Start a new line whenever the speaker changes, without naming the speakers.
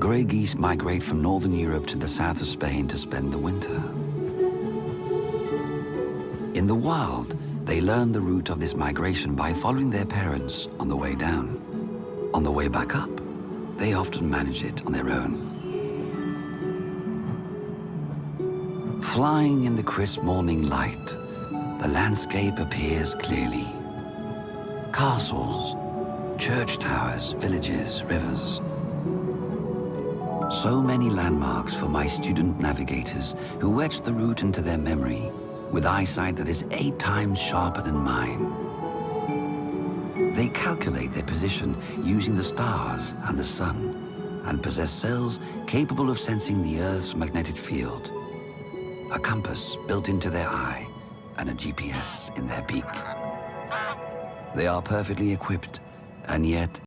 Grey geese migrate from northern Europe to the south of Spain to spend the winter. In the wild, they learn the route of this migration by following their parents on the way down. On the way back up, they often manage it on their own. Flying in the crisp morning light, the landscape appears clearly. Castles, church towers, villages, rivers. So many landmarks for my student navigators who etch the route into their memory with eyesight that is 8 times sharper than mine. They calculate their position using the stars and the sun, and possess cells capable of sensing the Earth's magnetic field, a compass built into their eye, and a GPS in their beak. They are perfectly equipped, and yet